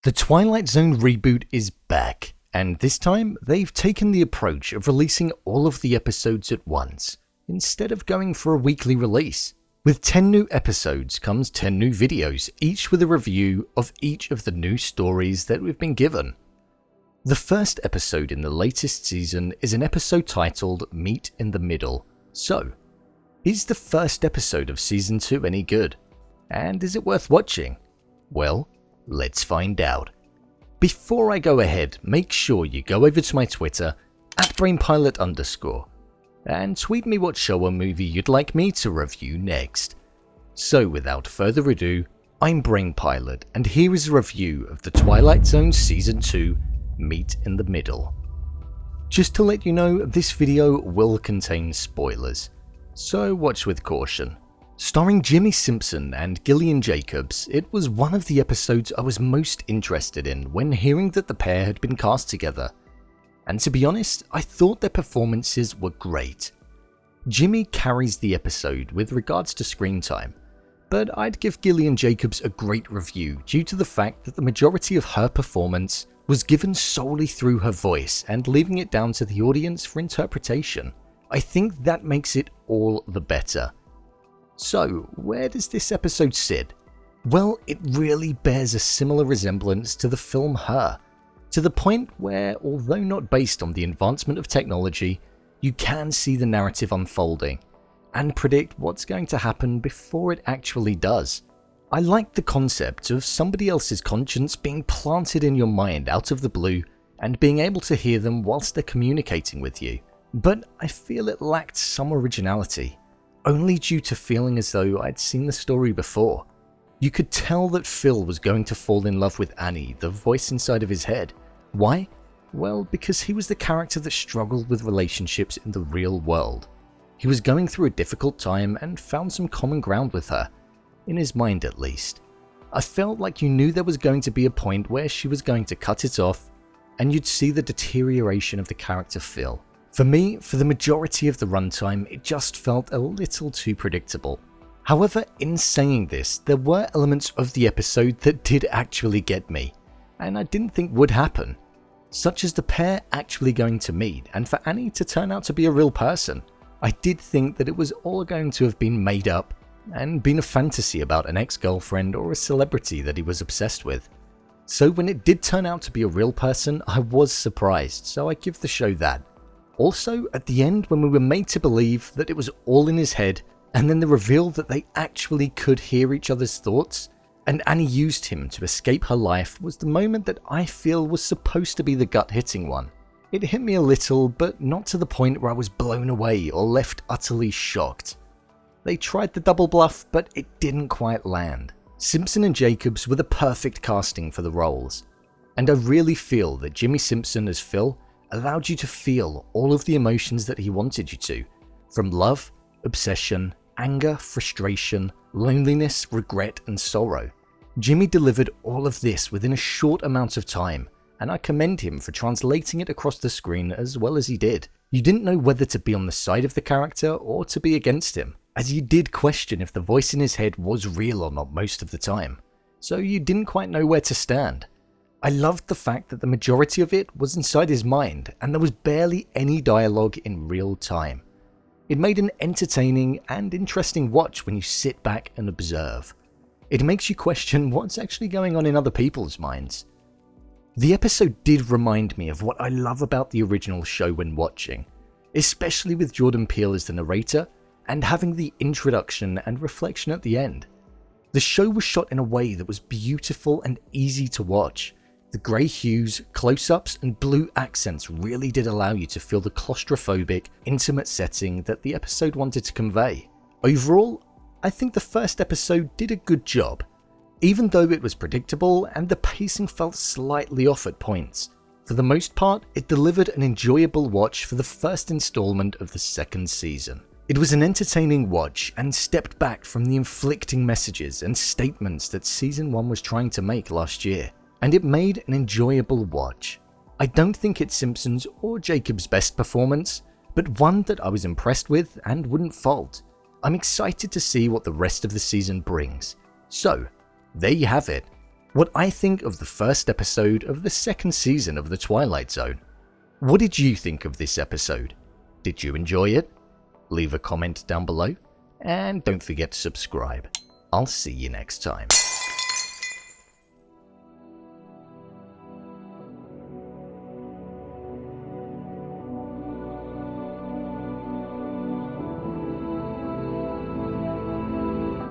The Twilight Zone reboot is back, and this time they've taken the approach of releasing all of the episodes at once, instead of going for a weekly release. With 10 new episodes comes 10 new videos, each with a review of each of the new stories that we've been given. The first episode in the latest season is an episode titled Meet in the Middle. So, is the first episode of Season 2 any good? And is it worth watching? Well, let's find out. Before I go ahead, make sure you go over to my Twitter, @BrainPilot_, and tweet me what show or movie you'd like me to review next. So without further ado, I'm BrainPilot, and here is a review of the Twilight Zone Season 2, Meet in the Middle. Just to let you know, this video will contain spoilers, so watch with caution. Starring Jimmi Simpson and Gillian Jacobs, it was one of the episodes I was most interested in when hearing that the pair had been cast together. And to be honest, I thought their performances were great. Jimmi carries the episode with regards to screen time, but I'd give Gillian Jacobs a great review due to the fact that the majority of her performance was given solely through her voice and leaving it down to the audience for interpretation. I think that makes it all the better. So, where does this episode sit? Well, it really bears a similar resemblance to the film Her, to the point where, although not based on the advancement of technology, you can see the narrative unfolding and predict what's going to happen before it actually does. I like the concept of somebody else's conscience being planted in your mind out of the blue and being able to hear them whilst they're communicating with you, but I feel it lacked some originality. Only due to feeling as though I'd seen the story before. You could tell that Phil was going to fall in love with Annie, the voice inside of his head. Why? Well, because he was the character that struggled with relationships in the real world. He was going through a difficult time and found some common ground with her, in his mind at least. I felt like you knew there was going to be a point where she was going to cut it off, and you'd see the deterioration of the character Phil. For me, for the majority of the runtime, it just felt a little too predictable. However, in saying this, there were elements of the episode that did actually get me, and I didn't think would happen, such as the pair actually going to meet, and for Annie to turn out to be a real person. I did think that it was all going to have been made up, and been a fantasy about an ex-girlfriend or a celebrity that he was obsessed with. So when it did turn out to be a real person, I was surprised, so I give the show that. Also, at the end, when we were made to believe that it was all in his head, and then the reveal that they actually could hear each other's thoughts, and Annie used him to escape her life, was the moment that I feel was supposed to be the gut-hitting one. It hit me a little, but not to the point where I was blown away or left utterly shocked. They tried the double bluff, but it didn't quite land. Simpson and Jacobs were the perfect casting for the roles, and I really feel that Jimmi Simpson as Phil allowed you to feel all of the emotions that he wanted you to, from love, obsession, anger, frustration, loneliness, regret, and sorrow. Jimmi delivered all of this within a short amount of time, and I commend him for translating it across the screen as well as he did. You didn't know whether to be on the side of the character or to be against him, as you did question if the voice in his head was real or not most of the time, so you didn't quite know where to stand. I loved the fact that the majority of it was inside his mind and there was barely any dialogue in real time. It made an entertaining and interesting watch when you sit back and observe. It makes you question what's actually going on in other people's minds. The episode did remind me of what I love about the original show when watching, especially with Jordan Peele as the narrator and having the introduction and reflection at the end. The show was shot in a way that was beautiful and easy to watch. The grey hues, close-ups, and blue accents really did allow you to feel the claustrophobic, intimate setting that the episode wanted to convey. Overall, I think the first episode did a good job, even though it was predictable and the pacing felt slightly off at points. For the most part, it delivered an enjoyable watch for the first installment of the second season. It was an entertaining watch and stepped back from the inflicting messages and statements that Season 1 was trying to make last year, and it made an enjoyable watch. I don't think it's Simpson's or Jacob's best performance, but one that I was impressed with and wouldn't fault. I'm excited to see what the rest of the season brings. So, there you have it. what I think of the first episode of the second season of The Twilight Zone. What did you think of this episode? Did you enjoy it? Leave a comment down below, and don't forget to subscribe. I'll see you next time.